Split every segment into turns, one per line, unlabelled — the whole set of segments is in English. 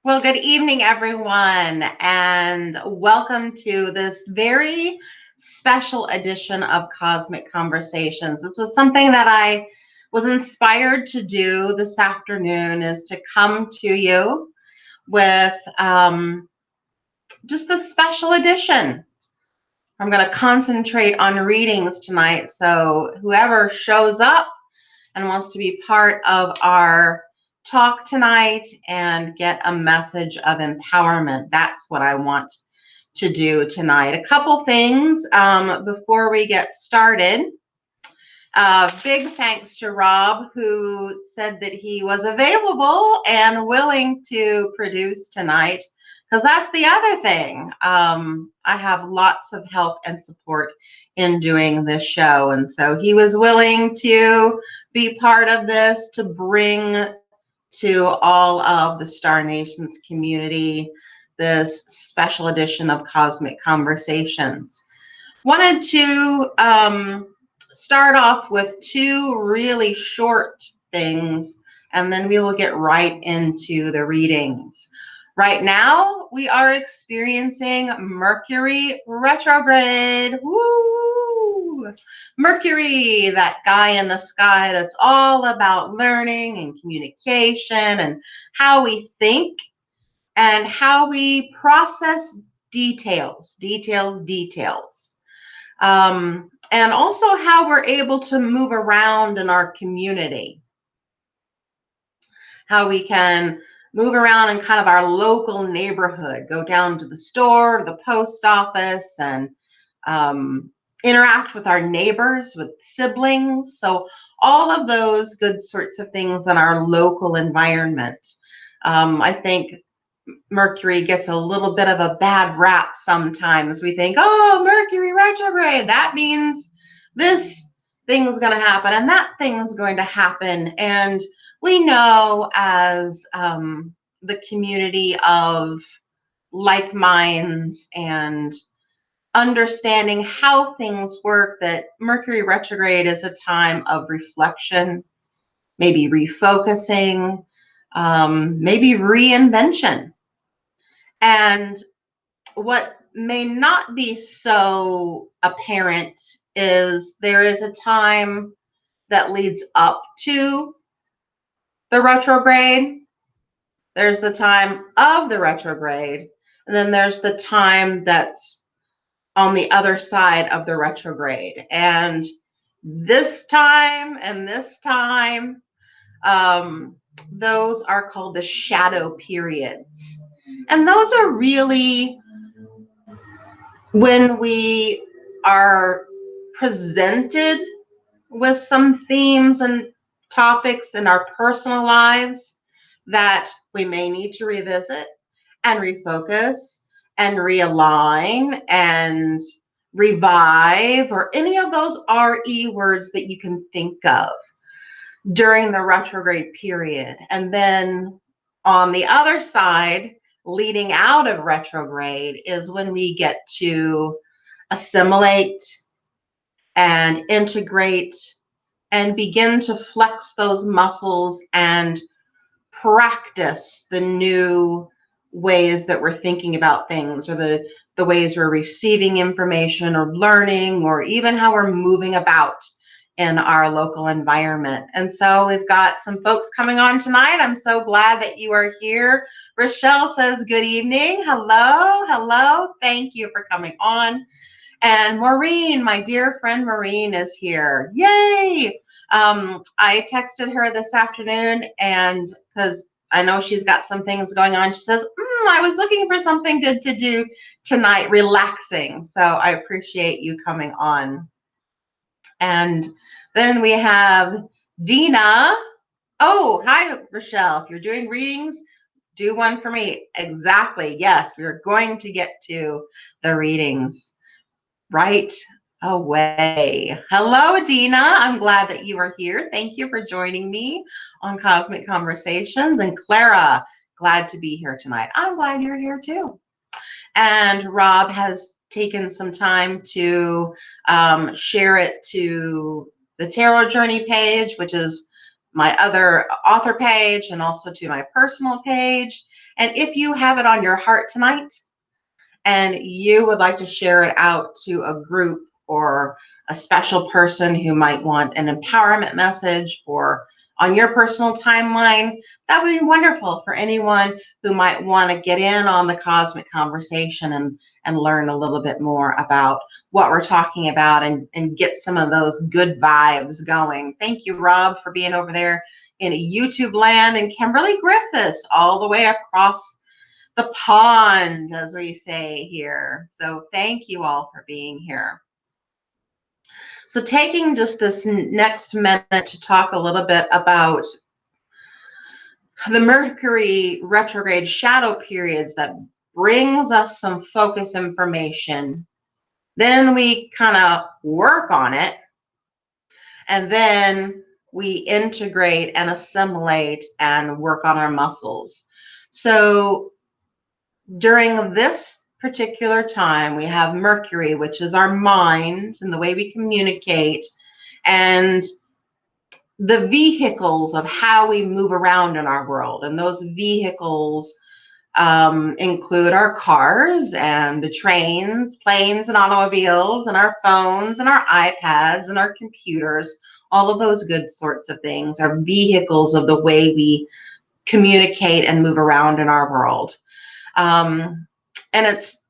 Well, good evening, everyone, and welcome to this very special edition of Cosmic Conversations. This was something that I was inspired to do this afternoon, is to come to you with just a special edition. I'm going to concentrate on readings tonight, so whoever shows up and wants to be part of our talk tonight and get a message of empowerment. That's what I want to do tonight. A couple things before we get started. Big thanks to Rob, who said that he was available and willing to produce tonight, because that's the other thing. I have lots of help and support in doing this show, and so he was willing to be part of this, to bring to all of the Star Nations community this special edition of Cosmic Conversations. Wanted to start off with two really short things, and then we will get right into the readings. Right now, we are experiencing Mercury Retrograde. Woo! Mercury, that guy in the sky that's all about learning and communication and how we think and how we process details. And also how we're able to move around in our community, how we can move around in kind of our local neighborhood, go down to the store, the post office, and interact with our neighbors, with siblings. So all of those good sorts of things in our local environment. I think Mercury gets a little bit of a bad rap sometimes. We think, oh, Mercury retrograde, that means this thing's going to happen and that thing's going to happen. And we know, as the community of like minds and understanding how things work, that Mercury retrograde is a time of reflection, maybe refocusing, maybe reinvention. And what may not be so apparent is there is a time that leads up to the retrograde. There's the time of the retrograde, and then there's the time that's on the other side of the retrograde. And this time and this time, those are called the shadow periods. And those are really when we are presented with some themes and topics in our personal lives that we may need to revisit and refocus and realign and revive, or any of those RE words that you can think of during the retrograde period. And then on the other side, leading out of retrograde, is when we get to assimilate and integrate and begin to flex those muscles and practice the new ways that we're thinking about things, or the ways we're receiving information or learning, or even how we're moving about in our local environment. And so we've got some folks coming on tonight. I'm so glad that you are here. Rochelle says, good evening. Hello. Thank you for coming on. And Maureen, my dear friend Maureen, is here. Yay! I texted her this afternoon, and because I know she's got some things going on, she says, I was looking for something good to do tonight, relaxing. So I appreciate you coming on. And then we have Dina. Oh, hi, Rochelle. If you're doing readings, do one for me. Exactly. Yes, we're going to get to the readings right away. Hello, Dina. I'm glad that you are here. Thank you for joining me on Cosmic Conversations. And Clara, glad to be here tonight. I'm glad you're here too. And Rob has taken some time to share it to the Tarot Journey page, which is my other author page and also to my personal page. And if you have it on your heart tonight and you would like to share it out to a group or a special person who might want an empowerment message or on your personal timeline, that would be wonderful for anyone who might want to get in on the cosmic conversation and learn a little bit more about what we're talking about and get some of those good vibes going. Thank you, Rob, for being over there in YouTube land, and Kimberly Griffiths all the way across the pond, as we say here. So thank you all for being here. So taking just this next minute to talk a little bit about the Mercury retrograde shadow periods that brings us some focus information. Then we kind of work on it, and then we integrate and assimilate and work on our muscles. So during this particular time, we have Mercury, which is our mind and the way we communicate, and the vehicles of how we move around in our world. And those vehicles include our cars and the trains, planes and automobiles, and our phones and our iPads and our computers. All of those good sorts of things are vehicles of the way we communicate and move around in our world. And it's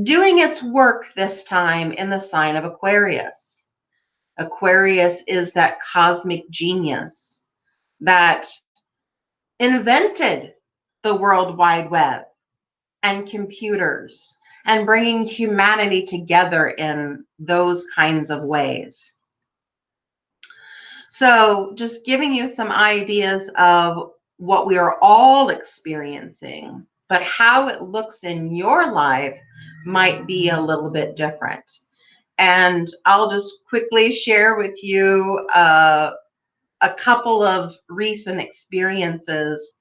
doing its work this time in the sign of Aquarius. Aquarius is that cosmic genius that invented the World Wide Web and computers and bringing humanity together in those kinds of ways. So just giving you some ideas of what we are all experiencing, but how it looks in your life might be a little bit different. And I'll just quickly share with you a couple of recent experiences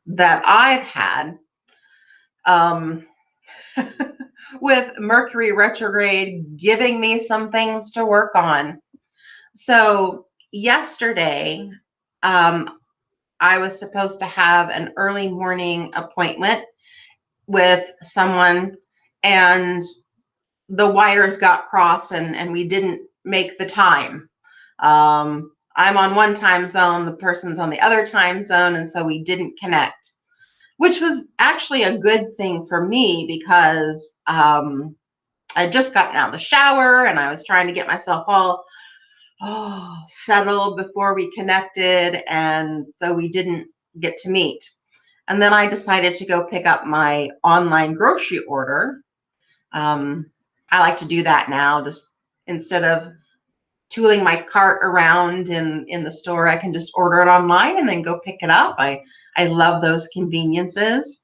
that I've had with Mercury retrograde giving me some things to work on. So yesterday, I was supposed to have an early morning appointment with someone, and the wires got crossed and we didn't make the time. I'm on one time zone, the person's on the other time zone, and so we didn't connect, which was actually a good thing for me because I just gotten out of the shower and I was trying to get myself all settled before we connected, and so we didn't get to meet. And then I decided to go pick up my online grocery order. I like to do that now, just instead of tooling my cart around in the store, I can just order it online and then go pick it up. I love those conveniences.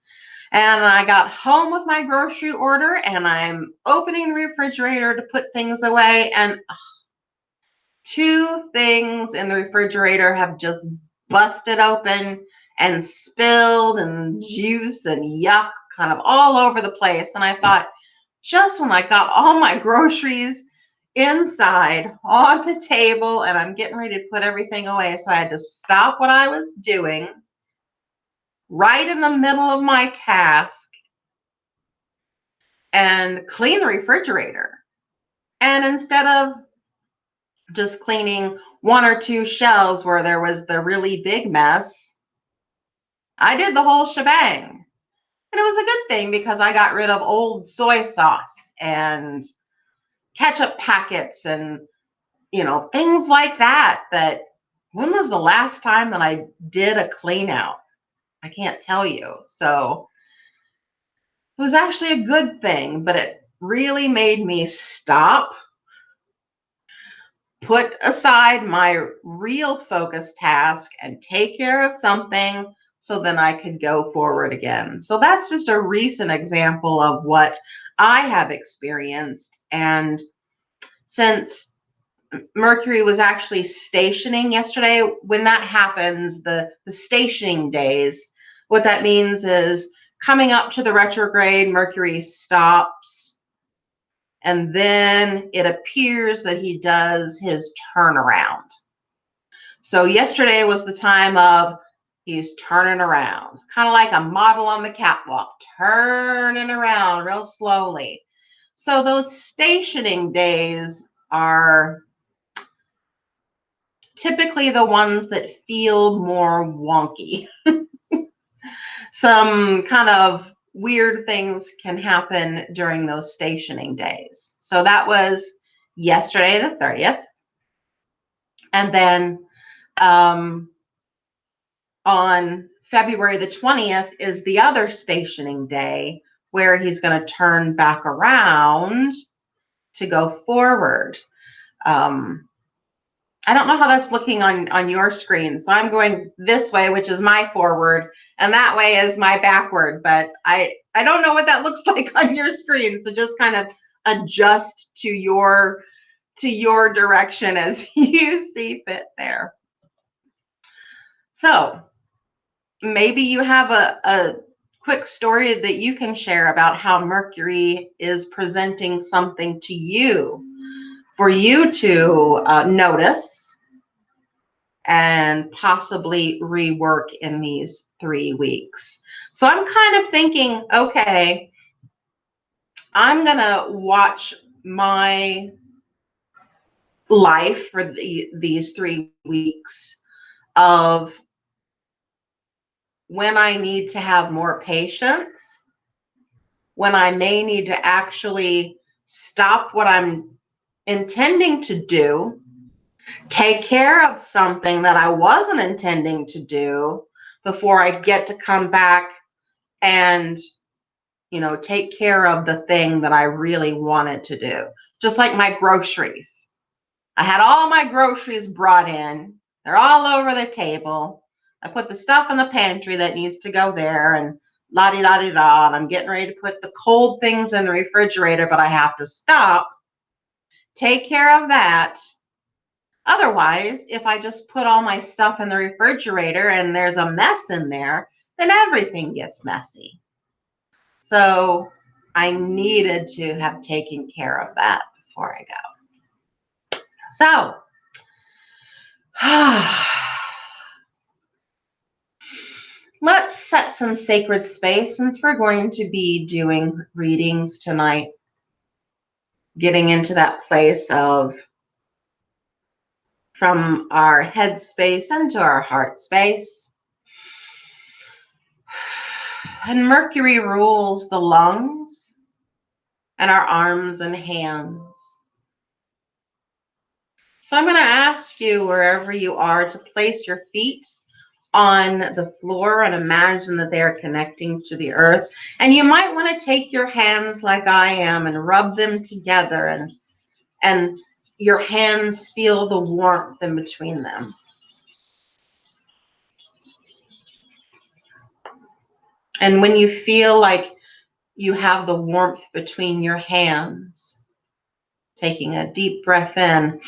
And I got home with my grocery order and I'm opening the refrigerator to put things away, and two things in the refrigerator have just busted open and spilled, and juice and yuck kind of all over the place. And I thought, just when I got all my groceries inside on the table and I'm getting ready to put everything away, so I had to stop what I was doing right in the middle of my task and clean the refrigerator. And instead of just cleaning one or two shelves where there was the really big mess, I did the whole shebang. And it was a good thing because I got rid of old soy sauce and ketchup packets and, things like that. When was the last time that I did a clean out? I can't tell you. So it was actually a good thing, but it really made me stop, put aside my real focus task and take care of something so then I could go forward again. So that's just a recent example of what I have experienced. And since Mercury was actually stationing yesterday, when that happens, the stationing days, what that means is coming up to the retrograde, Mercury stops, and then it appears that he does his turnaround. So yesterday was the time of he's turning around, kind of like a model on the catwalk, turning around real slowly. So those stationing days are typically the ones that feel more wonky. Some kind of weird things can happen during those stationing days. So that was yesterday, the 30th. And then on February the 20th is the other stationing day where he's going to turn back around to go forward. I don't know how that's looking on your screen. So I'm going this way, which is my forward, and that way is my backward. But I don't know what that looks like on your screen. So just kind of adjust to your direction as you see fit there. So maybe you have a quick story that you can share about how Mercury is presenting something to you for you to notice and possibly rework in these 3 weeks. So I'm kind of thinking, okay, I'm going to watch my life for these 3 weeks of when I need to have more patience, when I may need to actually stop what I'm intending to do, take care of something that I wasn't intending to do before I get to come back and, take care of the thing that I really wanted to do. Just like my groceries. I had all my groceries brought in. They're all over the table. I put the stuff in the pantry that needs to go there and la-di-da-di-da. And I'm getting ready to put the cold things in the refrigerator, but I have to stop, take care of that. Otherwise, if I just put all my stuff in the refrigerator and there's a mess in there, then everything gets messy. So I needed to have taken care of that before I go. So, let's set some sacred space since we're going to be doing readings tonight, getting into that place of from our head space into our heart space. And Mercury rules the lungs and our arms and hands. So I'm going to ask you, wherever you are, to place your feet on the floor and imagine that they are connecting to the earth. And you might want to take your hands like I am and rub them together, and your hands feel the warmth in between them. And when you feel like you have the warmth between your hands, taking a deep breath in.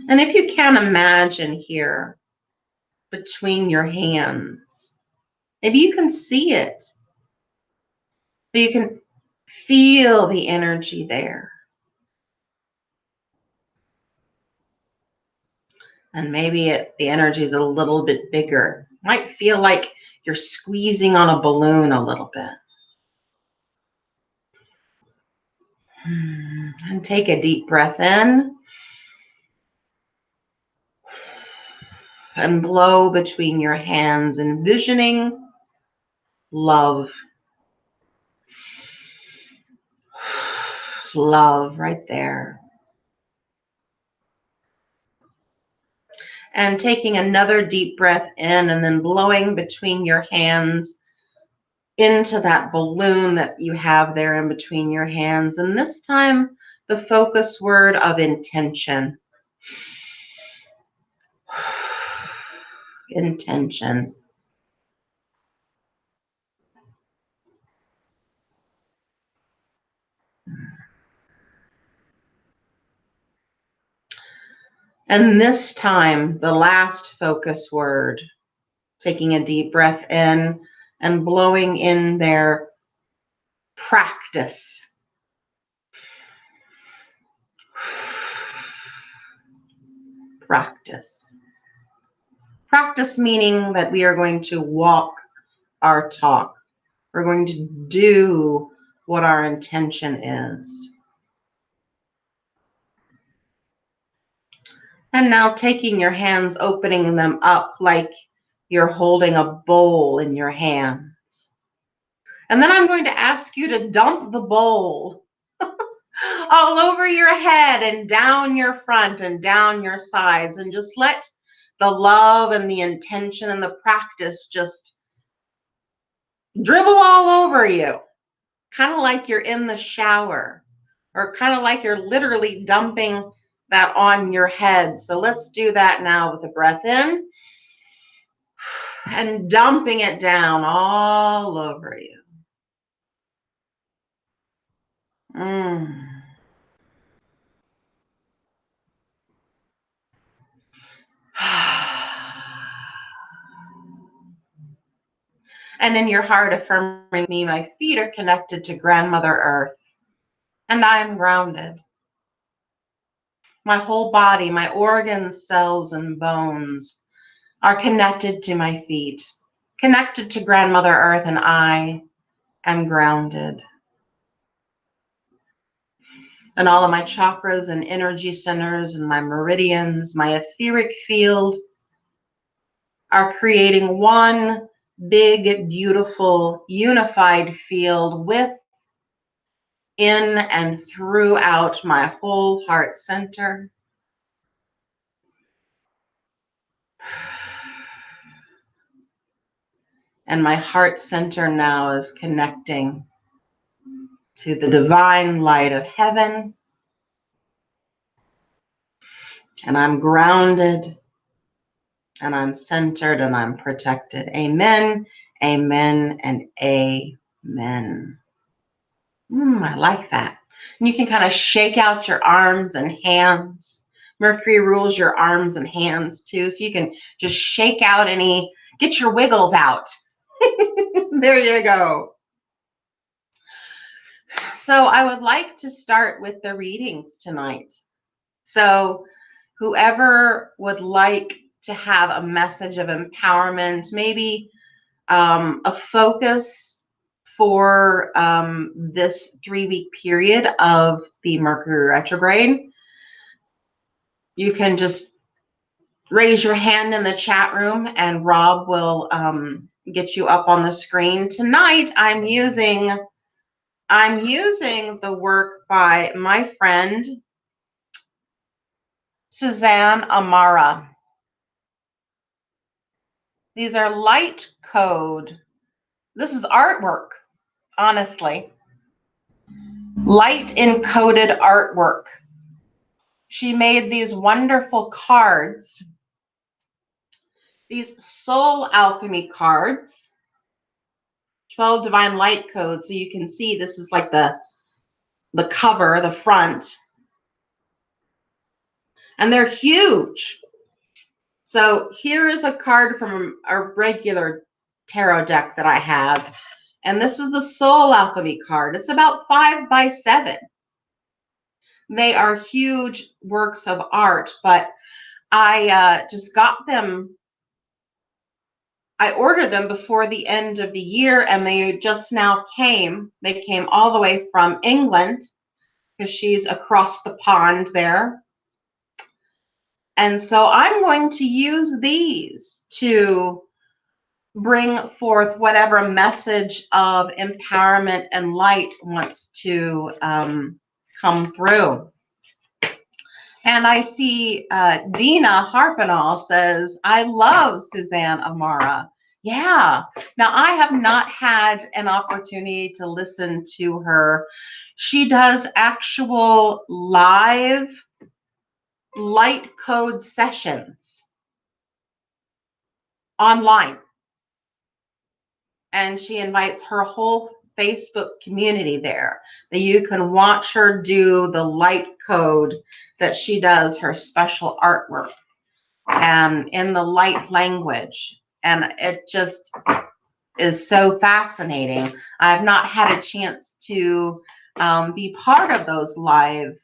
And if you can imagine here between your hands, maybe you can see it, but you can feel the energy there. And maybe the energy is a little bit bigger. Might feel like you're squeezing on a balloon a little bit. And take a deep breath in. And blow between your hands, envisioning love. Love right there. And taking another deep breath in and then blowing between your hands into that balloon that you have there in between your hands. And this time, the focus word of intention. Intention. And this time, the last focus word, taking a deep breath in and blowing in there, practice. practice. Practice meaning that we are going to walk our talk. We're going to do what our intention is. And now taking your hands, opening them up like you're holding a bowl in your hands. And then I'm going to ask you to dump the bowl all over your head and down your front and down your sides, and just let the love and the intention and the practice just dribble all over you, kind of like you're in the shower, or kind of like you're literally dumping that on your head. So let's do that now with a breath in and dumping it down all over you. Mm. And in your heart, affirming me, my feet are connected to Grandmother Earth, and I am grounded. My whole body, my organs, cells, and bones are connected to my feet, connected to Grandmother Earth, and I am grounded. And all of my chakras and energy centers and my meridians, my etheric field, are creating one big, beautiful, unified field within and throughout my whole heart center. And my heart center now is connecting to the divine light of heaven. And I'm grounded, and I'm centered, and I'm protected. Amen, amen, and amen. I like that. And you can kind of shake out your arms and hands. Mercury rules your arms and hands too. So you can just shake out get your wiggles out. There you go. So I would like to start with the readings tonight. So whoever would like to have a message of empowerment, maybe a focus for this 3-week period of the Mercury retrograde, you can just raise your hand in the chat room and Rob will get you up on the screen. Tonight I'm using the work by my friend Suzanne Amara. These are light code. This is artwork, honestly. Light encoded artwork. She made these wonderful cards, these soul alchemy cards, 12 divine light codes. So you can see this is like the cover, the front, and they're huge. So here is a card from a regular tarot deck that I have, and this is the soul alchemy card. It's about 5 by 7. They are huge works of art, but I just got them. I ordered them before the end of the year, and they just now came. They came all the way from England because she's across the pond there. And so I'm going to use these to bring forth whatever message of empowerment and light wants to come through. And I see Dina Harpenal says, I love Suzanne Amara. Yeah. Now, I have not had an opportunity to listen to her. She does actual live light code sessions online. And she invites her whole Facebook community there, that you can watch her do the light code that she does, her special artwork in the light language. And it just is so fascinating. I've not had a chance to be part of those live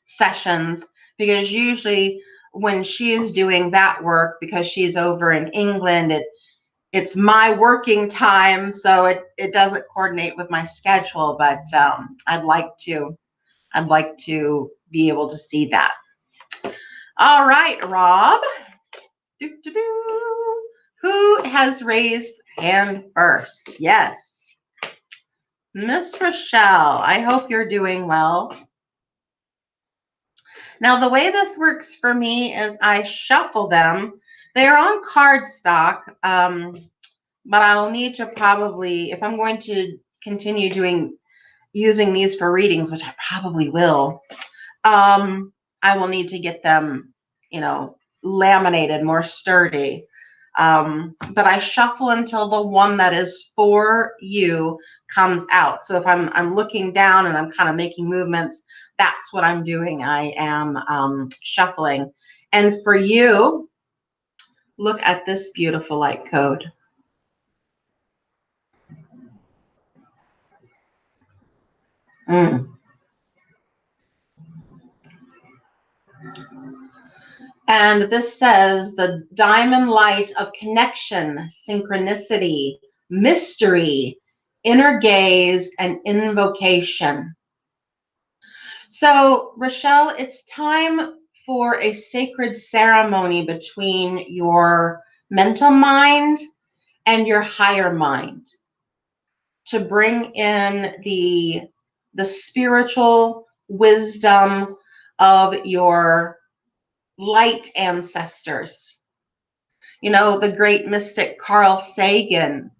sessions because usually when she's doing that work, because she's over in England, it's my working time, so it doesn't coordinate with my schedule. But I'd like to be able to see that. All right, Rob. Who has raised hand first? Yes. Miss Rochelle, I hope you're doing well. Now, the way this works for me is I shuffle them. They're on cardstock, but I'll need to probably, if I'm going to continue using these for readings, which I probably will, I will need to get them, laminated, more sturdy. But I shuffle until the one that is for you comes out. So if I'm looking down and I'm kind of making movements, that's what I'm doing. I am shuffling. And for you, look at this beautiful light code. And this says the diamond light of connection, synchronicity, mystery, inner gaze, and invocation. So, Rochelle, it's time for a sacred ceremony between your mental mind and your higher mind to bring in the spiritual wisdom of your light ancestors. The great mystic Carl Sagan,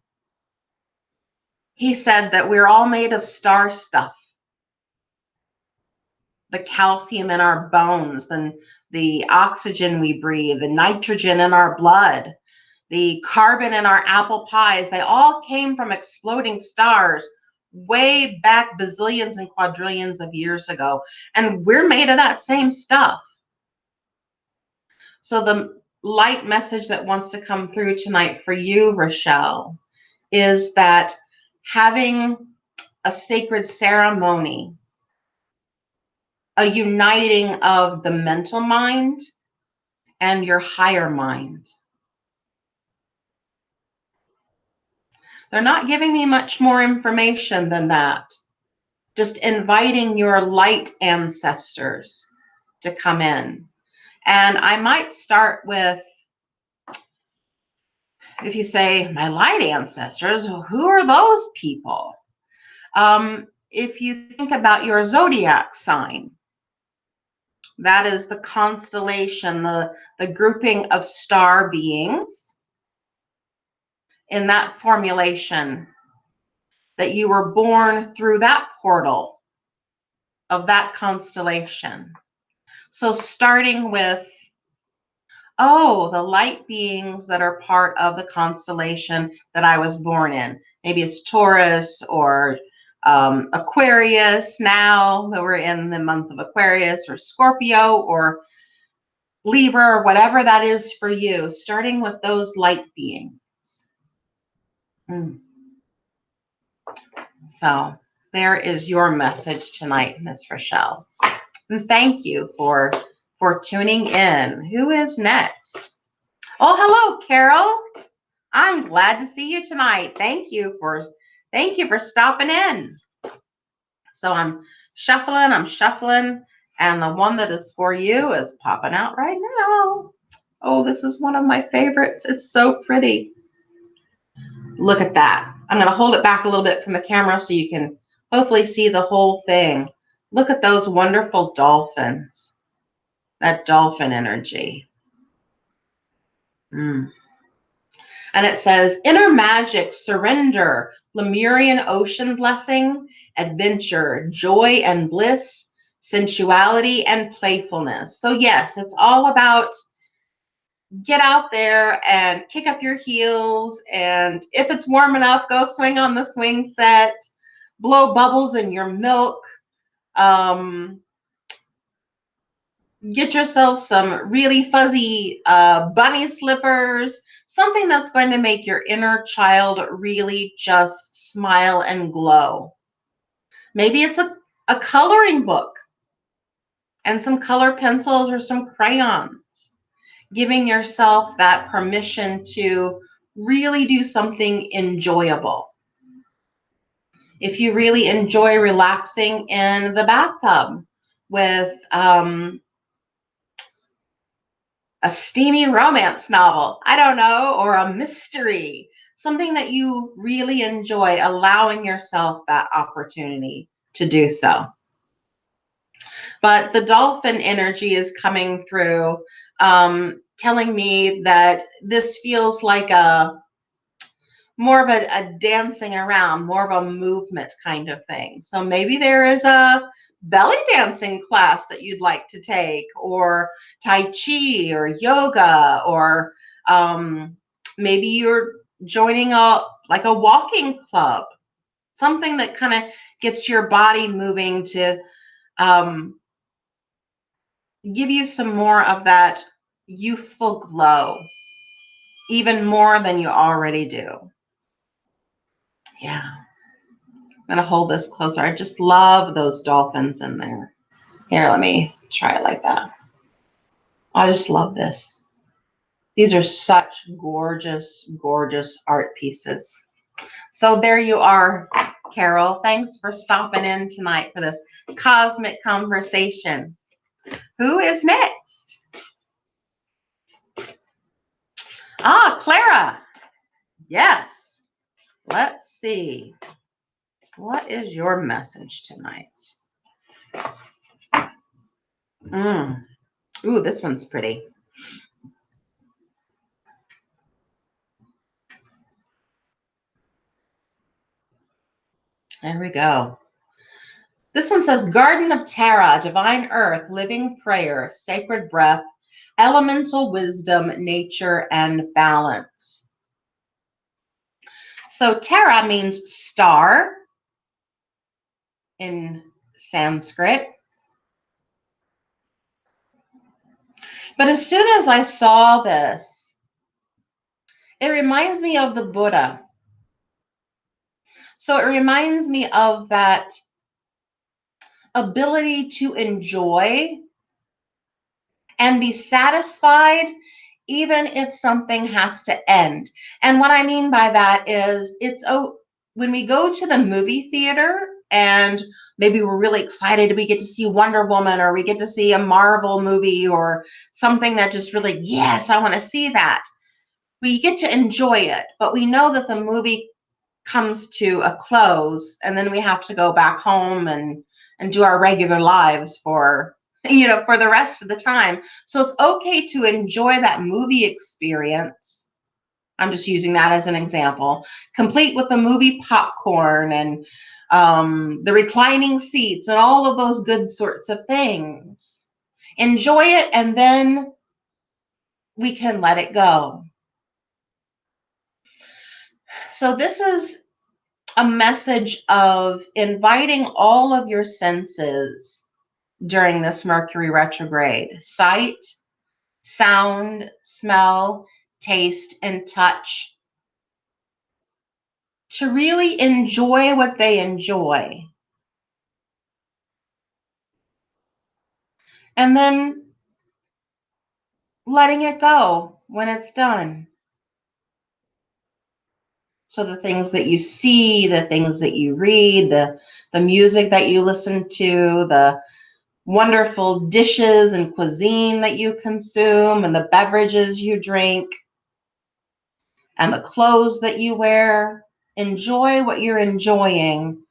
he said that we're all made of star stuff. The calcium in our bones, and the oxygen we breathe, the nitrogen in our blood, the carbon in our apple pies, they all came from exploding stars way back bazillions and quadrillions of years ago. And we're made of that same stuff. So the light message that wants to come through tonight for you, Rochelle, is that having a sacred ceremony, a uniting of the mental mind and your higher mind. They're not giving me much more information than that. Just inviting your light ancestors to come in. And I might start with, if you say, my light ancestors, who are those people? If you think about your zodiac sign, that is the constellation, the grouping of star beings in that formulation, that you were born through that portal of that constellation. So starting with, the light beings that are part of the constellation that I was born in. Maybe it's Taurus or Aquarius now that we're in the month of Aquarius, or Scorpio or Libra, or whatever that is for you, starting with those light beings. So there is your message tonight, Miss Rochelle. And thank you for tuning in. Who is next? Oh, hello, Carol. I'm glad to see you tonight. Thank you for stopping in. So I'm shuffling, and the one that is for you is popping out right now. Oh, this is one of my favorites. It's so pretty. Look at that. I'm going to hold it back a little bit from the camera so you can hopefully see the whole thing. Look at those wonderful dolphins. That dolphin energy. And it says, inner magic, surrender, Lemurian ocean blessing, adventure, joy and bliss, sensuality and playfulness. So yes, it's all about get out there and kick up your heels. And if it's warm enough, go swing on the swing set, blow bubbles in your milk. Get yourself some really fuzzy bunny slippers, something that's going to make your inner child really just smile and glow. Maybe it's a coloring book and some color pencils or some crayons. giving yourself that permission to really do something enjoyable. If you really enjoy relaxing in the bathtub with a steamy romance novel, I don't know, or a mystery, something that you really enjoy, allowing yourself that opportunity to do so. But the dolphin energy is coming through, telling me that this feels like more of a dancing around, more of a movement kind of thing. So maybe there is a belly dancing class that you'd like to take, or Tai Chi, or yoga, or maybe you're joining a walking club, something that kind of gets your body moving to give you some more of that youthful glow, even more than you already do. Yeah. I'm going to hold this closer. I just love those dolphins in there. Here, let me try it like that. I just love this. These are such gorgeous, gorgeous art pieces. So there you are, Carol. Thanks for stopping in tonight for this cosmic conversation. Who is next? Ah, Clara. Yes. Let's see. What is your message tonight? Ooh, this one's pretty. There we go. This one says, Garden of Terra, Divine Earth, Living Prayer, Sacred Breath, Elemental Wisdom, Nature, and Balance. So Terra means star in Sanskrit. But as soon as I saw this, it reminds me of the Buddha. So it reminds me of that ability to enjoy and be satisfied even if something has to end. And what I mean by that is when we go to the movie theater and maybe we're really excited, we get to see Wonder Woman, or we get to see a Marvel movie, or something that just really, yes, I want to see that. We get to enjoy it, but we know that the movie comes to a close and then we have to go back home and do our regular lives for the rest of the time. So it's okay to enjoy that movie experience. I'm just using that as an example, complete with the movie popcorn and the reclining seats and all of those good sorts of things. Enjoy it, and then we can let it go. So this is a message of inviting all of your senses during this Mercury retrograde: sight, sound, smell, taste, and touch, to really enjoy what they enjoy. And then letting it go when it's done. So the things that you see, the things that you read, the music that you listen to, the wonderful dishes and cuisine that you consume, and the beverages you drink, and the clothes that you wear. Enjoy what you're enjoying,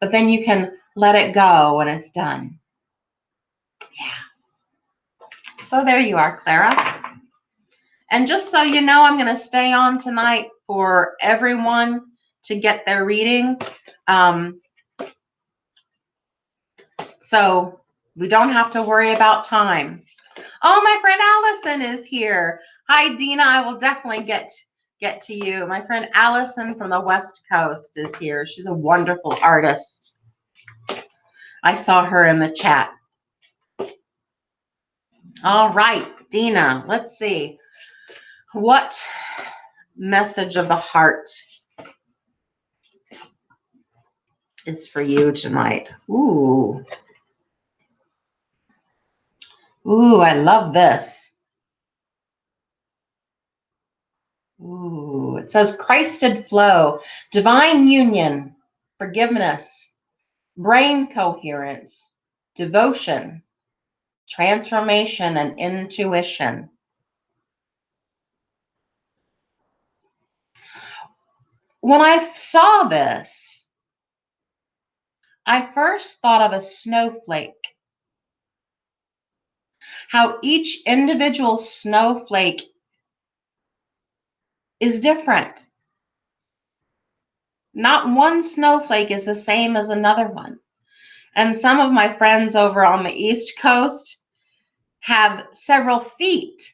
but then you can let it go when it's done. Yeah. So there you are, Clara. And just so you know, I'm going to stay on tonight for everyone to get their reading. So we don't have to worry about time. Oh, my friend Allison is here. Hi, Dina. I will definitely get to you. My friend Allison from the West Coast is here. She's a wonderful artist. I saw her in the chat. All right, Dina, let's see. What message of the heart is for you tonight? Ooh. Ooh, I love this. Ooh, it says Christed flow, divine union, forgiveness, brain coherence, devotion, transformation, and intuition. When I saw this, I first thought of a snowflake, how each individual snowflake is different. Not one snowflake is the same as another one. And some of my friends over on the East Coast have several feet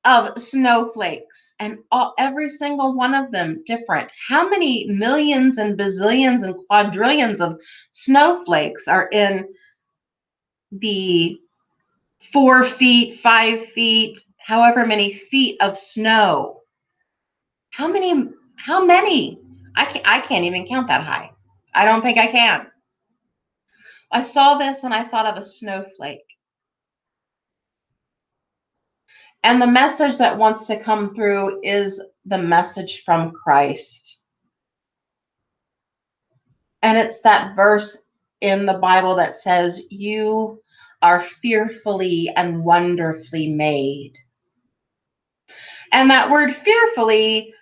of snowflakes, and every single one of them different. How many millions and bazillions and quadrillions of snowflakes are in the 4 feet, 5 feet, however many feet of snow? How many? How many? I can't even count that high. I don't think I can. I saw this and I thought of a snowflake. And the message that wants to come through is the message from Christ. And it's that verse in the Bible that says, "You are fearfully and wonderfully made." And that word fearfully,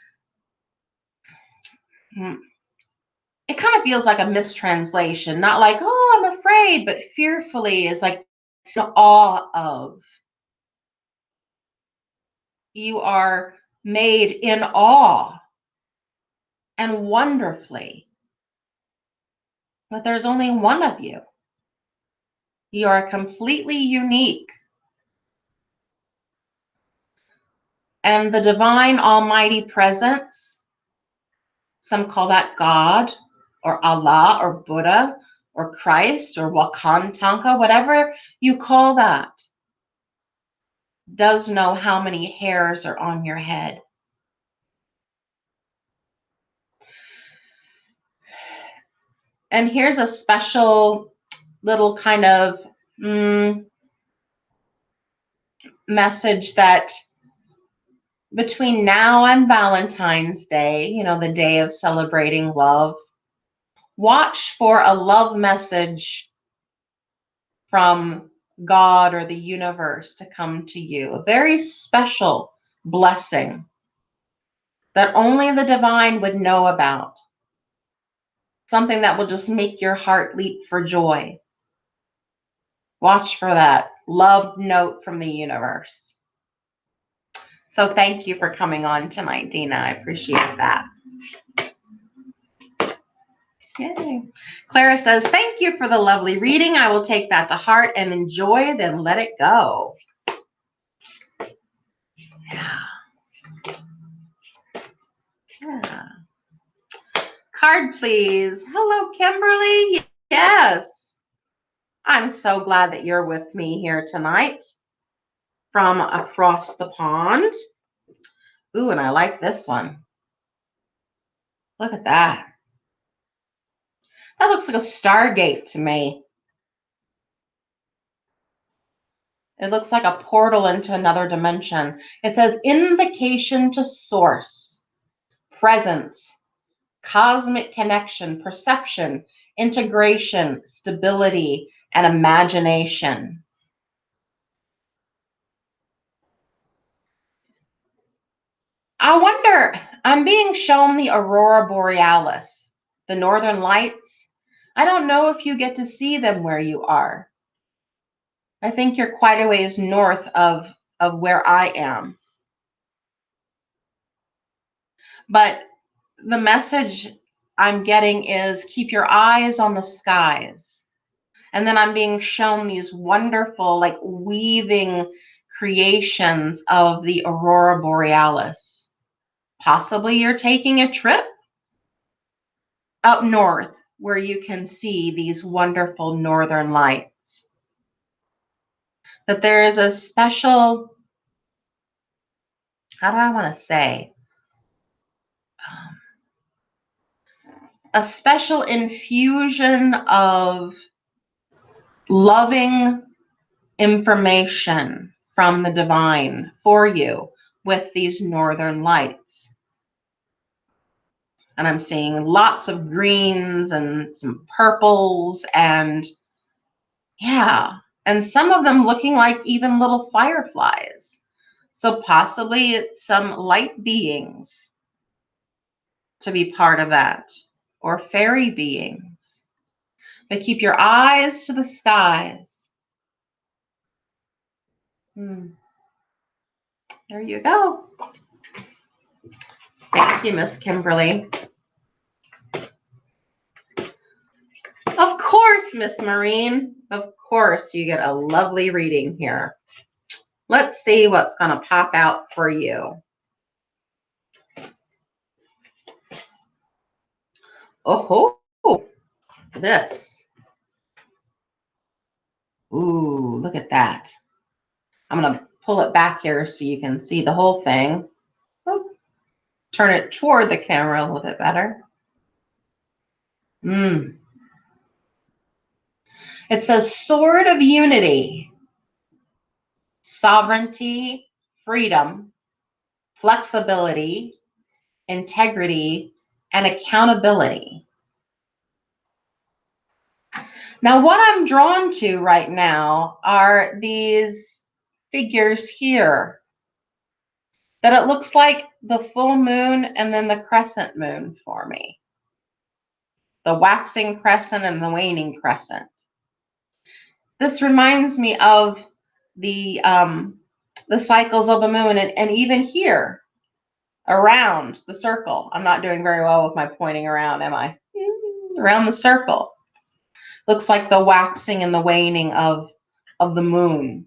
it kind of feels like a mistranslation, not like, "Oh, I'm afraid," but fearfully is like in awe of. You are made in awe and wonderfully. But there's only one of you. You are completely unique. And the divine almighty presence, some call that God or Allah or Buddha or Christ or Wakantanka, whatever you call that, does know how many hairs are on your head. And here's a special little kind of message that between now and Valentine's Day, the day of celebrating love, watch for a love message from God or the universe to come to you. A very special blessing that only the divine would know about. Something that will just make your heart leap for joy. Watch for that love note from the universe. So thank you for coming on tonight, Dina. I appreciate that. Yay. Clara says, "Thank you for the lovely reading. I will take that to heart and enjoy it and let it go." Yeah. Yeah. Card, please. Hello, Kimberly. Yes. I'm so glad that you're with me here tonight from across the pond. Ooh, and I like this one. Look at that. That looks like a stargate to me. It looks like a portal into another dimension. It says invocation to source, presence, cosmic connection, perception, integration, stability, and imagination. I wonder, I'm being shown the aurora borealis, the northern lights. I don't know if you get to see them where you are. I think you're quite a ways north of where I am. But the message I'm getting is keep your eyes on the skies. And then I'm being shown these wonderful, like weaving creations of the aurora borealis. Possibly you're taking a trip up north where you can see these wonderful northern lights. That there is a special, how do I want to say, a special infusion of loving information from the divine for you with these northern lights. And I'm seeing lots of greens and some purples and yeah, and some of them looking like even little fireflies. So possibly it's some light beings to be part of that, or fairy beings. But keep your eyes to the skies. There you go. Thank you, Miss Kimberly. Of course, Miss Maureen. Of course, you get a lovely reading here. Let's see what's going to pop out for you. Oh, this. Ooh, look at that. I'm going to pull it back here so you can see the whole thing. Oop. Turn it toward the camera a little bit better. It says Sword of Unity, sovereignty, freedom, flexibility, integrity, and accountability. Now, what I'm drawn to right now are these figures here that it looks like the full moon and then the crescent moon for me. The waxing crescent and the waning crescent. This reminds me of the cycles of the moon and even here around the circle. I'm not doing very well with my pointing around, am I? Around the circle. Looks like the waxing and the waning of the moon.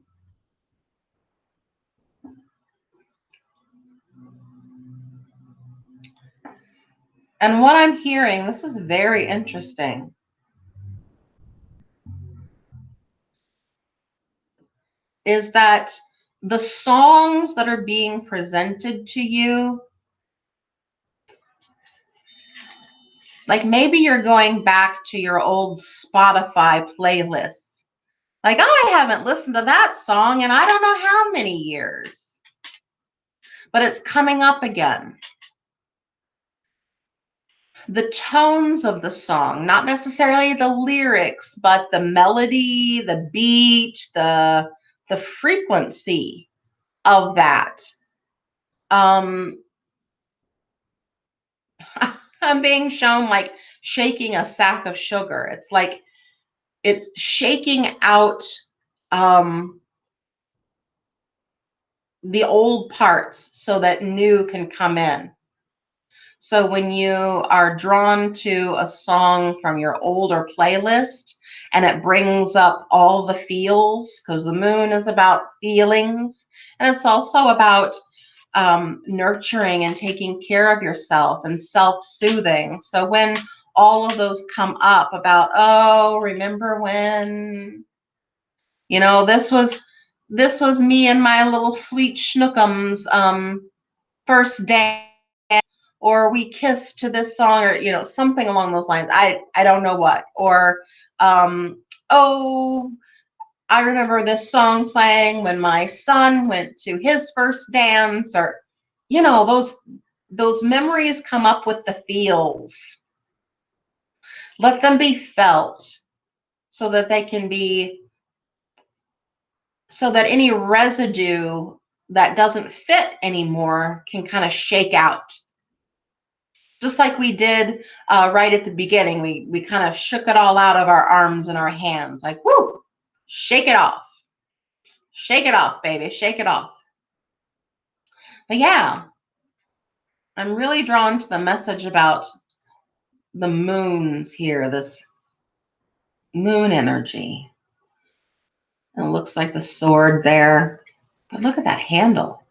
And what I'm hearing, this is very interesting, is that the songs that are being presented to you, like maybe you're going back to your old Spotify playlist. Like, I haven't listened to that song in I don't know how many years, but it's coming up again. The tones of the song, not necessarily the lyrics, but the melody, the beat, the frequency of that. I'm being shown like shaking a sack of sugar. It's like it's shaking out the old parts so that new can come in. So when you are drawn to a song from your older playlist and it brings up all the feels, because the moon is about feelings, and it's also about nurturing and taking care of yourself and self-soothing. So when all of those come up about, oh, remember when, this was me and my little sweet schnookums first dance, or we kissed to this song, or something along those lines. I don't know what. Or oh, I remember this song playing when my son went to his first dance, or those memories come up with the feels. Let them be felt so that they can be, so that any residue that doesn't fit anymore can kind of shake out. Just like we did right at the beginning, we kind of shook it all out of our arms and our hands, like, whoo, shake it off. Shake it off, baby, shake it off. But yeah, I'm really drawn to the message about the moons here, this moon energy. And it looks like the sword there. But look at that handle.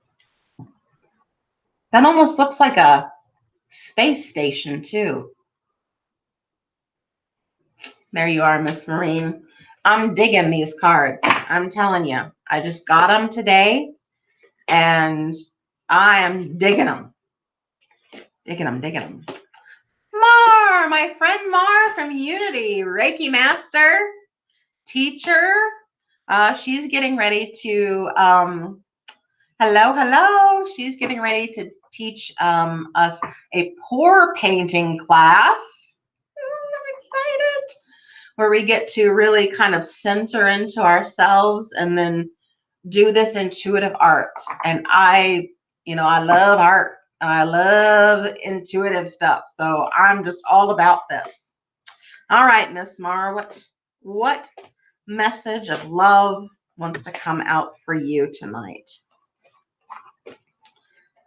That almost looks like a space station, too. There you are, Miss Marine. I'm digging these cards. I'm telling you. I just got them today, and I am digging them. Digging them. Mar, my friend Mar from Unity, Reiki Master, teacher. She's getting ready to Hello, hello. She's getting ready to teach us a pour painting class. I'm excited. Where we get to really kind of center into ourselves and then do this intuitive art. And I love art. I love intuitive stuff. So I'm just all about this. All right, Miss Mara, what message of love wants to come out for you tonight?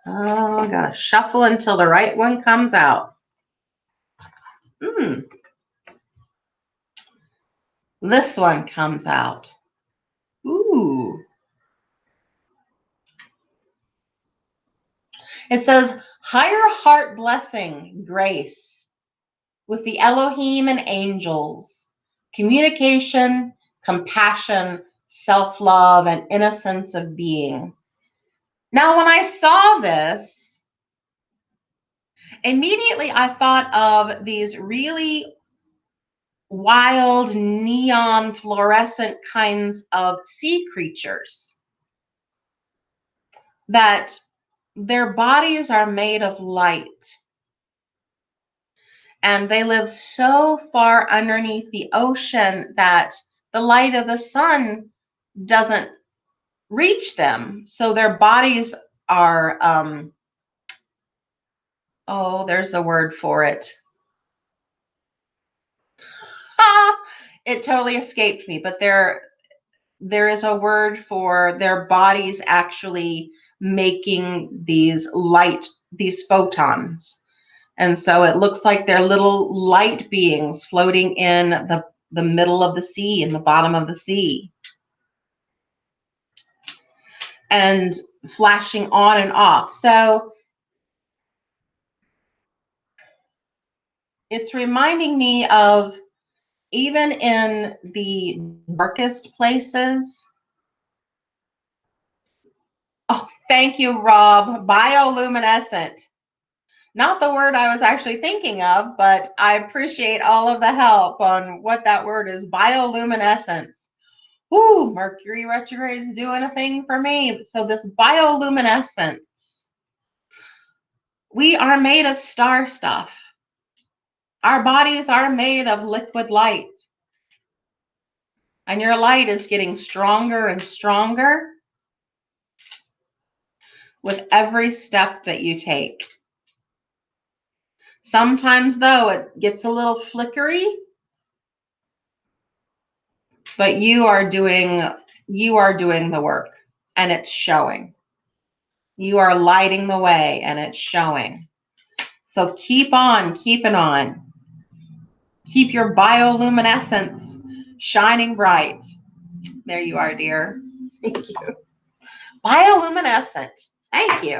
Oh, I gotta shuffle until the right one comes out. This one comes out. Ooh. It says, higher heart blessing, grace, with the Elohim and angels, communication, compassion, self-love, and innocence of being. Now, when I saw this, immediately I thought of these really wild, neon, fluorescent kinds of sea creatures that their bodies are made of light. And they live so far underneath the ocean that the light of the sun doesn't reach them. So their bodies are, there's a word for it. It totally escaped me, but there is a word for their bodies actually making these photons. And so it looks like they're little light beings floating in the middle of the sea, in the bottom of the sea, and flashing on and off. So it's reminding me of, even in the darkest places. Oh, thank you, Rob. Bioluminescent. Not the word I was actually thinking of, but I appreciate all of the help on what that word is. Bioluminescence. Ooh, Mercury Retrograde is doing a thing for me. So this bioluminescence, we are made of star stuff. Our bodies are made of liquid light. And your light is getting stronger and stronger with every step that you take. Sometimes, though, it gets a little flickery, but you are doing the work, and it's showing. You are lighting the way, and it's showing. So keep on keeping on. Keep your bioluminescence shining bright. There you are, dear. Thank you. Bioluminescent. Thank you.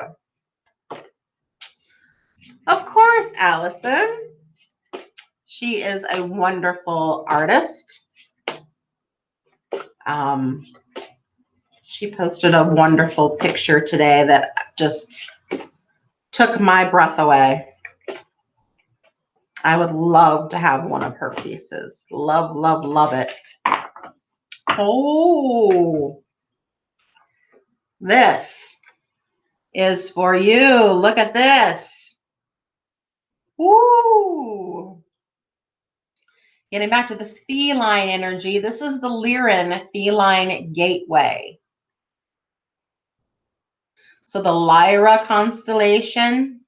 Of course, Allison. She is a wonderful artist. She posted a wonderful picture today that just took my breath away. I would love to have one of her pieces. Love, love, love it. Oh, this is for you. Look at this. Woo! Getting back to this feline energy, this is the Lyran feline gateway. So the Lyra constellation.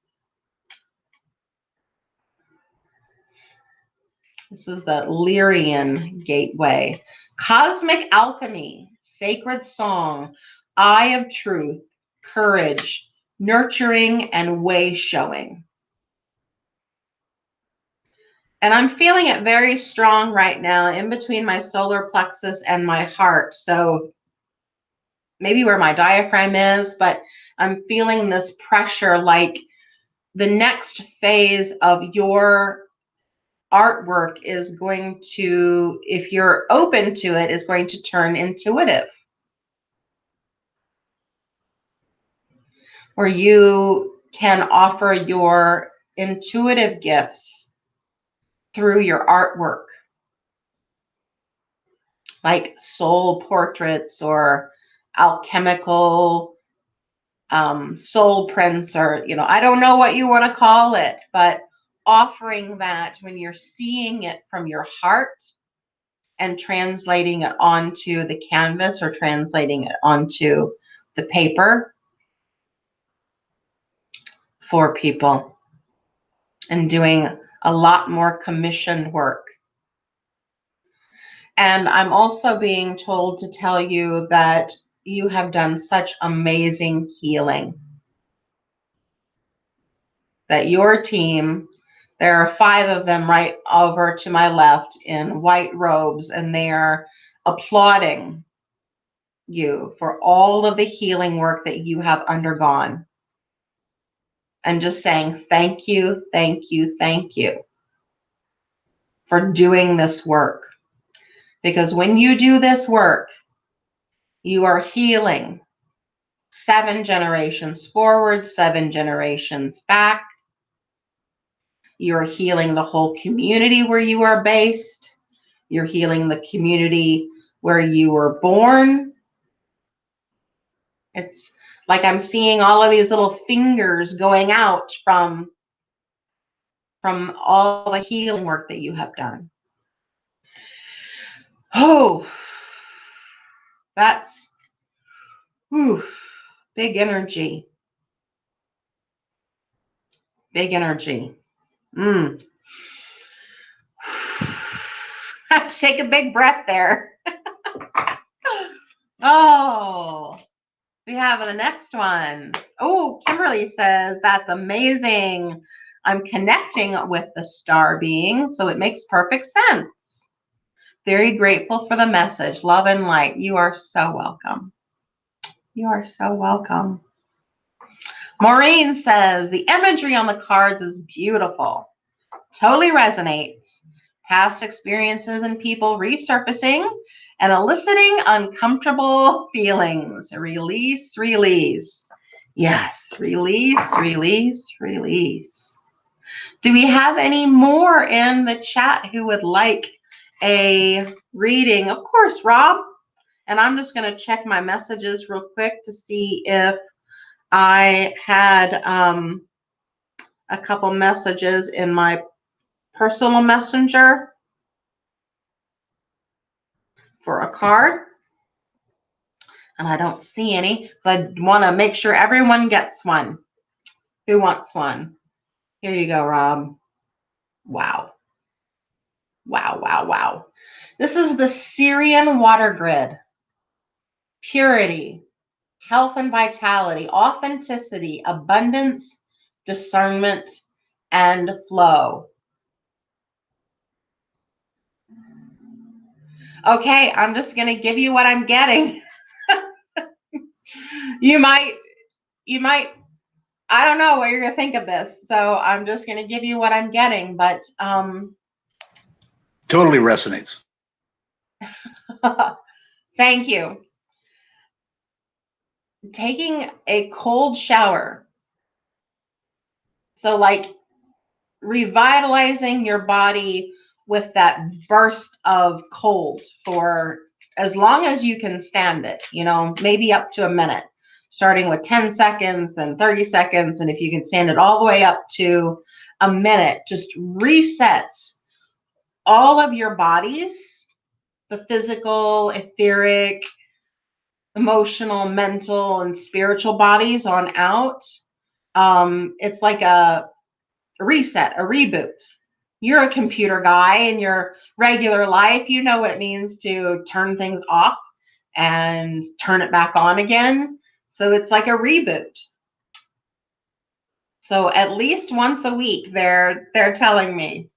This is the Lyrian gateway. Cosmic alchemy, sacred song, eye of truth, courage, nurturing, and way showing. And I'm feeling it very strong right now in between my solar plexus and my heart. So maybe where my diaphragm is, but I'm feeling this pressure, like the next phase of your artwork is going to, if you're open to it, is going to turn intuitive. Where you can offer your intuitive gifts through your artwork, like soul portraits or alchemical soul prints, or, I don't know what you want to call it, but offering that when you're seeing it from your heart and translating it onto the canvas or translating it onto the paper for people, and doing a lot more commissioned work. And I'm also being told to tell you that you have done such amazing healing. That your team, there are 5 of them right over to my left in white robes, and they are applauding you for all of the healing work that you have undergone. And just saying, thank you, thank you, thank you for doing this work. Because when you do this work, you are healing 7 generations forward, 7 generations back. You're healing the whole community where you are based. You're healing the community where you were born. It's like I'm seeing all of these little fingers going out from all the healing work that you have done. Oh, that's big energy. Big energy. I have to take a big breath there. Oh, we have the next one. Oh, Kimberly says, that's amazing. I'm connecting with the star being, so it makes perfect sense. Very grateful for the message. Love and light. You are so welcome. You are so welcome. Maureen says, the imagery on the cards is beautiful. Totally resonates. Past experiences and people resurfacing and eliciting uncomfortable feelings. Release, release. Yes, release, release, release. Do we have any more in the chat who would like a reading? Of course, Rob. And I'm just going to check my messages real quick to see if I had a couple messages in my personal messenger for a card. And I don't see any. So I want to make sure everyone gets one. Who wants one? Here you go, Rob. Wow. Wow, wow, wow. This is the Syrian water grid. Purity, health and vitality, authenticity, abundance, discernment, and flow. Okay, I'm just going to give you what I'm getting. You might, I don't know what you're going to think of this. So I'm just going to give you what I'm getting, but
totally resonates.
Thank you. Taking a cold shower. So like revitalizing your body with that burst of cold for as long as you can stand it, maybe up to a minute, starting with 10 seconds, then 30 seconds. And if you can stand it all the way up to a minute, just resets all of your bodies, the physical, etheric, emotional, mental, and spiritual bodies on out. It's like a reset, a reboot. You're a computer guy in your regular life. You know what it means to turn things off and turn it back on again. So it's like a reboot. So at least once a week, they're telling me,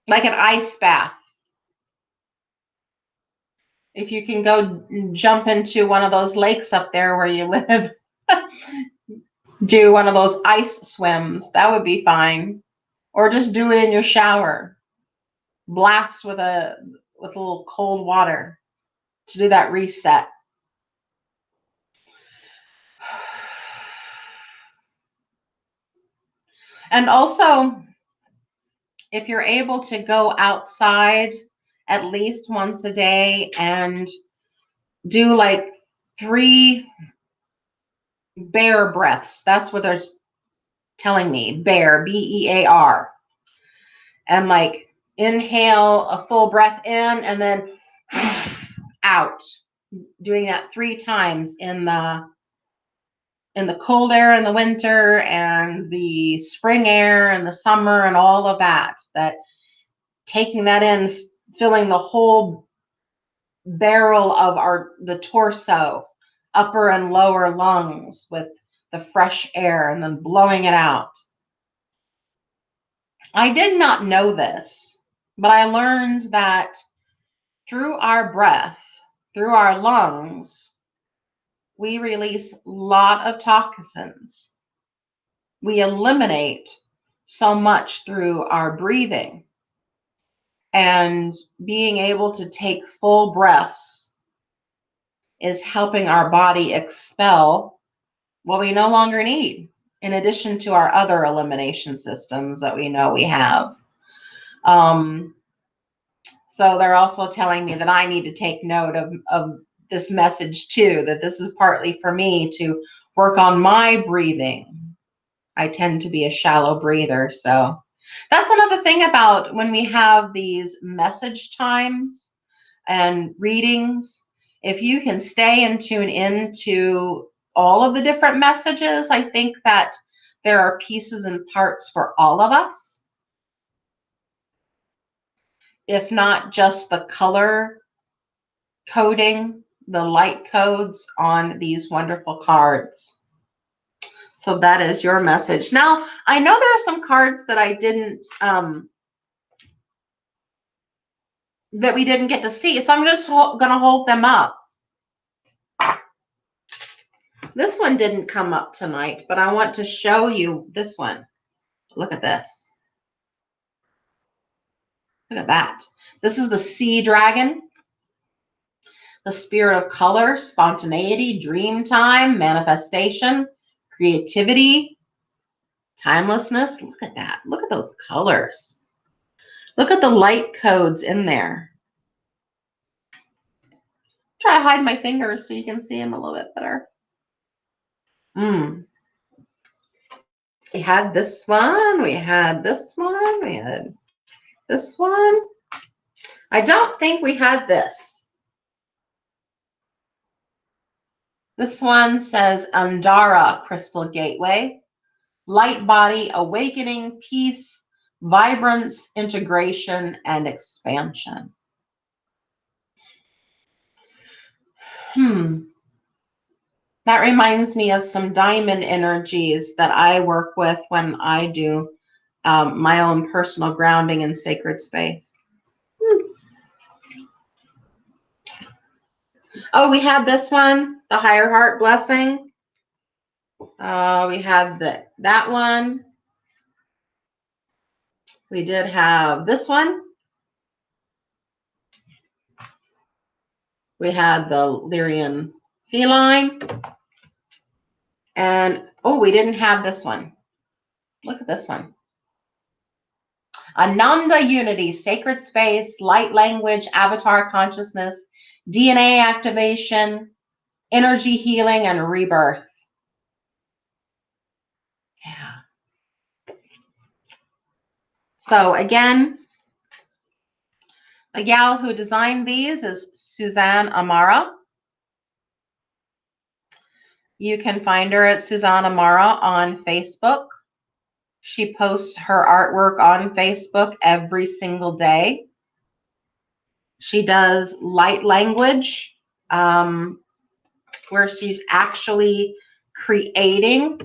like an ice bath. If you can go jump into one of those lakes up there where you live, do one of those ice swims, that would be fine. Or just do it in your shower. Blast with a little cold water to do that reset. And also, if you're able to go outside at least once a day and do like 3 bear breaths. That's what they're telling me. Bear, B-E-A-R. And like inhale a full breath in and then out. Doing that 3 times in the cold air in the winter and the spring air and the summer and all of that. That taking that in, filling the whole barrel of the torso, upper and lower lungs with the fresh air and then blowing it out. I did not know this, but I learned that through our breath, through our lungs, we release a lot of toxins. We eliminate so much through our breathing, and being able to take full breaths is helping our body expel what we no longer need, in addition to our other elimination systems that we know we have. So they're also telling me that I need to take note of this message too, that this is partly for me to work on my breathing. I tend to be a shallow breather. So that's another thing about when we have these message times and readings. If you can stay and tune into all of the different messages, I think that there are pieces and parts for all of us, if not just the color coding, the light codes on these wonderful cards. So that is your message. Now, I know there are some cards that I didn't, that we didn't get to see. So I'm just going to hold them up. This one didn't come up tonight, but I want to show you this one. Look at this. Look at that. This is the sea dragon. The spirit of color, spontaneity, dream time, manifestation, creativity, timelessness. Look at that. Look at those colors. Look at the light codes in there. Try to hide my fingers so you can see them a little bit better. We had this one. We had this one. We had this one. I don't think we had this. This one says Andara Crystal Gateway. Light body, awakening, peace, vibrance, integration, and expansion. That reminds me of some diamond energies that I work with when I do my own personal grounding in sacred space. Oh, we had this one, the Higher Heart Blessing. We had that one. We did have this one. We had the Lyrian Feline. And, oh, we didn't have this one. Look at this one. Ananda Unity, Sacred Space, Light Language, Avatar Consciousness, DNA Activation, Energy Healing, and Rebirth. Yeah. So again, the gal who designed these is Suzanne Amara. You can find her at Suzanne Amara on Facebook. She posts her artwork on Facebook every single day. She does light language, where she's actually creating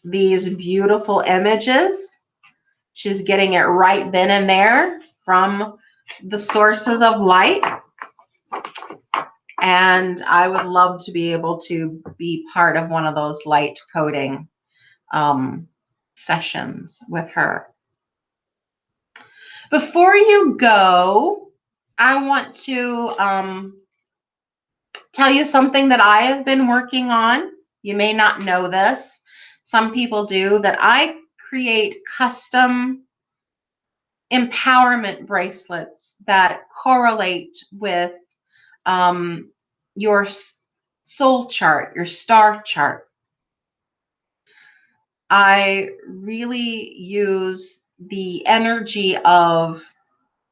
these beautiful images. She's getting it right then and there from the sources of light. And I would love to be able to be part of one of those light coding sessions with her. Before you go, I want to tell you something that I have been working on. You may not know this. Some people do, that I create custom empowerment bracelets that correlate with your soul chart, your star chart. I really use the energy of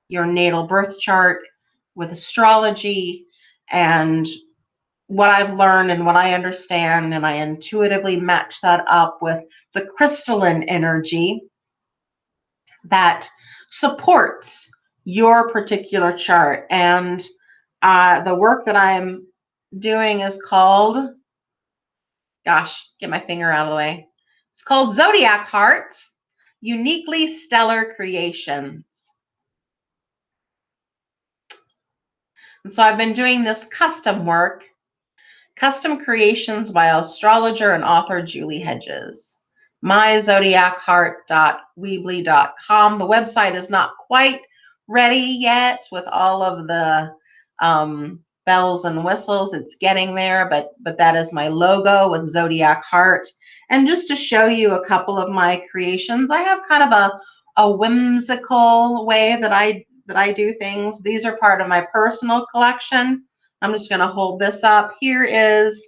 your natal birth chart with astrology and what I've learned and what I understand, and I intuitively match that up with the crystalline energy that supports your particular chart. And the work that I'm doing is called, gosh, get my finger out of the way. It's called Zodiac Heart, Uniquely Stellar Creations. And so I've been doing this custom work, custom creations by astrologer and author Julie Hedges. myzodiacheart.weebly.com. The website is not quite ready yet with all of the bells and whistles. It's getting there, but that is my logo with Zodiac Heart. And just to show you a couple of my creations, I have kind of a whimsical way that I do things. These are part of my personal collection. I'm just going to hold this up. Here is,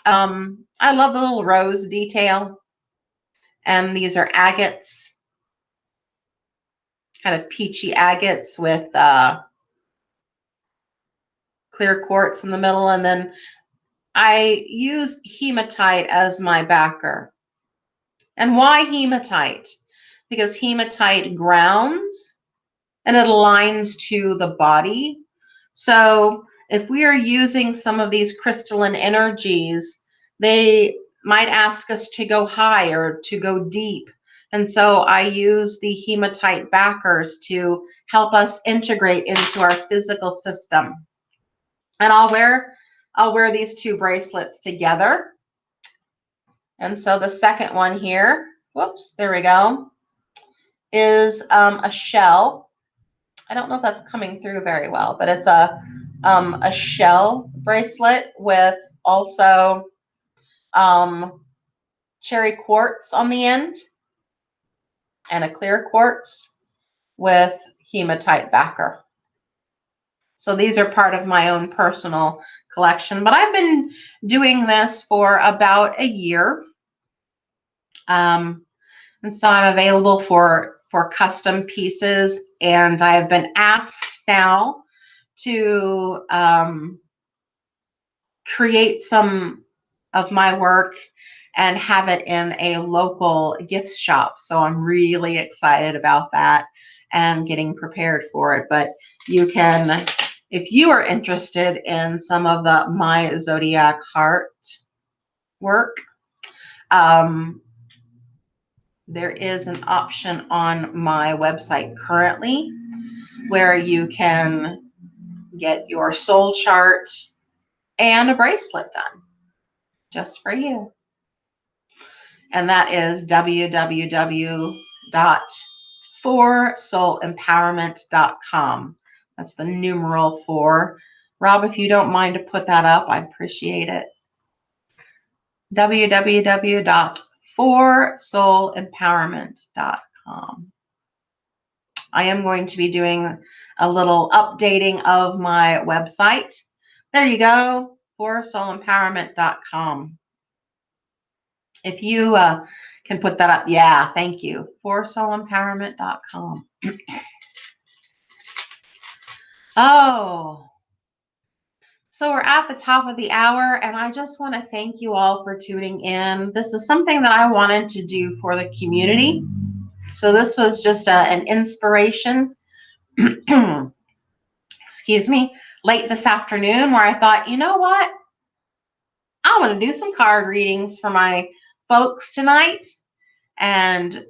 I love the little rose detail. And these are agates, kind of peachy agates with clear quartz in the middle. And then I use hematite as my backer. And why hematite? Because hematite grounds and it aligns to the body. So if we are using some of these crystalline energies, they might ask us to go high or to go deep. And so I use the hematite backers to help us integrate into our physical system. And I'll wear these two bracelets together. And so the second one here, whoops, there we go, is a shell. I don't know if that's coming through very well, but it's a shell bracelet with also cherry quartz on the end and a clear quartz with hematite backer. So these are part of my own personal collection, but I've been doing this for about a year. And so I'm available for custom pieces, and I've been asked now to create some of my work and have it in a local gift shop. So I'm really excited about that and getting prepared for it. But you can, if you are interested in some of the My Zodiac Heart work, there is an option on my website currently where you can get your soul chart and a bracelet done just for you. And that is www.4soulempowerment.com. That's the numeral 4. Rob, if you don't mind to put that up, I'd appreciate it. www.4soulempowerment.com. I am going to be doing a little updating of my website. There you go, 4soulempowerment.com. If you can put that up, yeah, thank you, 4soulempowerment.com. Oh, so we're at the top of the hour, and I just want to thank you all for tuning in. This is something that I wanted to do for the community. So this was just an inspiration, excuse me, late this afternoon, where I thought, you know what? I want to do some card readings for my folks tonight. And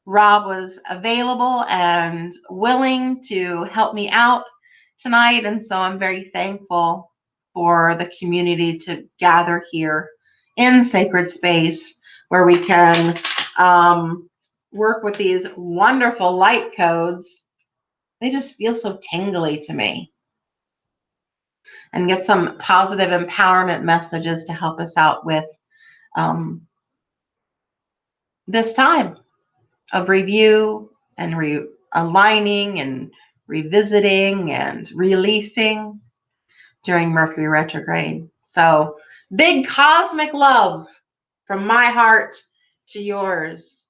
Rob was available and willing to help me out tonight. And so I'm very thankful for the community to gather here in sacred space where we can work with these wonderful light codes. They just feel so tingly to me. And get some positive empowerment messages to help us out with this time of review and aligning and revisiting and releasing during Mercury Retrograde. So big cosmic love from my heart to yours.